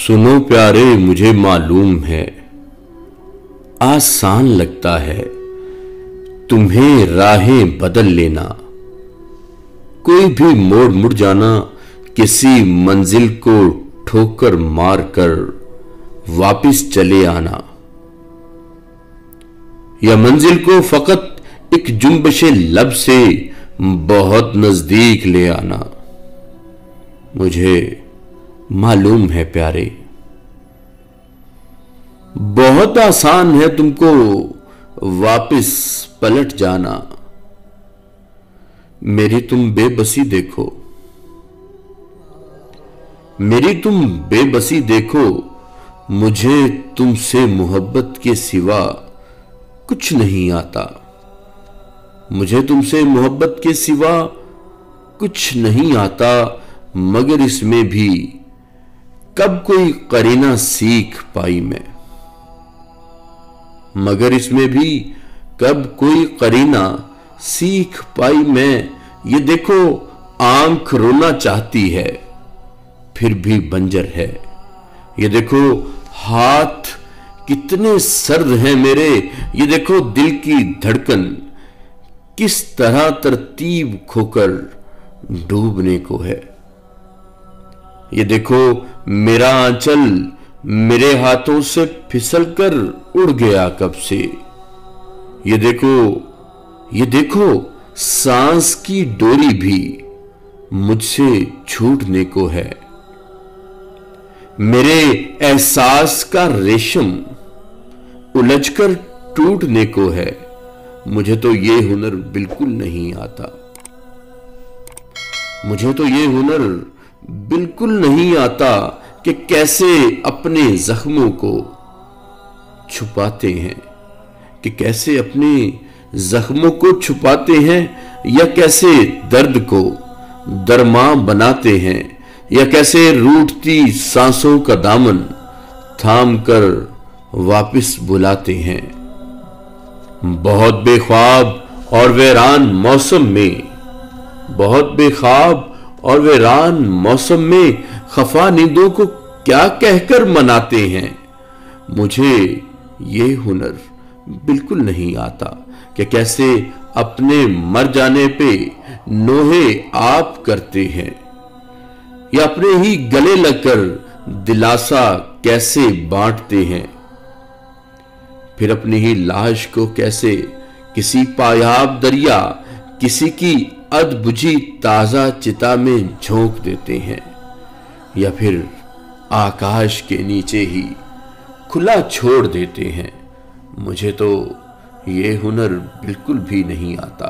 सुनो प्यारे, मुझे मालूम है आसान लगता है तुम्हें राहें बदल लेना, कोई भी मोड़ मुड़ जाना, किसी मंजिल को ठोकर मारकर वापिस चले आना, या मंजिल को फकत एक जुम्बशे लब से बहुत नजदीक ले आना। मुझे मालूम है प्यारे, बहुत आसान है तुमको वापिस पलट जाना। मेरी तुम बेबसी देखो, मेरी तुम बेबसी देखो, मुझे तुमसे मोहब्बत के सिवा कुछ नहीं आता। मुझे तुमसे मोहब्बत के सिवा कुछ नहीं आता, मगर इसमें भी कब कोई करीना सीख पाई मैं, मगर इसमें भी कब कोई करीना सीख पाई मैं। ये देखो आंख रोना चाहती है फिर भी बंजर है, ये देखो हाथ कितने सर्द हैं मेरे, ये देखो दिल की धड़कन किस तरह तरतीब खोकर डूबने को है। ये देखो मेरा आंचल मेरे हाथों से फिसलकर उड़ गया कब से। ये देखो सांस की डोरी भी मुझसे छूटने को है। मेरे एहसास का रेशम उलझकर टूटने को है। मुझे तो ये हुनर बिल्कुल नहीं आता, मुझे तो ये हुनर बिल्कुल नहीं आता कि कैसे अपने जख्मों को छुपाते हैं, कि कैसे अपने जख्मों को छुपाते हैं, या कैसे दर्द को दरमा बनाते हैं, या कैसे रूठती सांसों का दामन थाम कर वापिस बुलाते हैं। बहुत बेख्वाब और वीरान मौसम में, बहुत बेख्वाब और वीरान मौसम में खफा नींदों को क्या कहकर मनाते हैं। मुझे ये हुनर बिल्कुल नहीं आता कि कैसे अपने मर जाने पे नोहे आप करते हैं, या अपने ही गले लगकर दिलासा कैसे बांटते हैं, फिर अपनी ही लाश को कैसे किसी पायाब दरिया, किसी की अधबुझी ताजा चिता में झोंक देते हैं, या फिर आकाश के नीचे ही खुला छोड़ देते हैं। मुझे तो ये हुनर बिल्कुल भी नहीं आता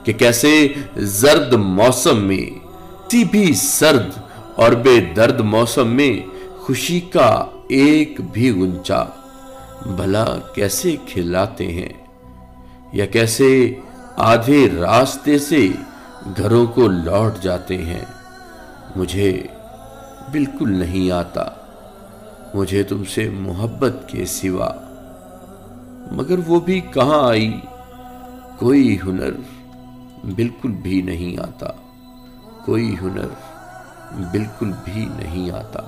कि कैसे जर्द मौसम में, किसी भी सर्द और बेदर्द मौसम में खुशी का एक भी गुंचा भला कैसे खिलाते हैं, या कैसे आधे रास्ते से घरों को लौट जाते हैं। मुझे बिल्कुल नहीं आता, मुझे तुमसे मोहब्बत के सिवा, मगर वो भी कहां आई, कोई हुनर बिल्कुल भी नहीं आता, कोई हुनर बिल्कुल भी नहीं आता।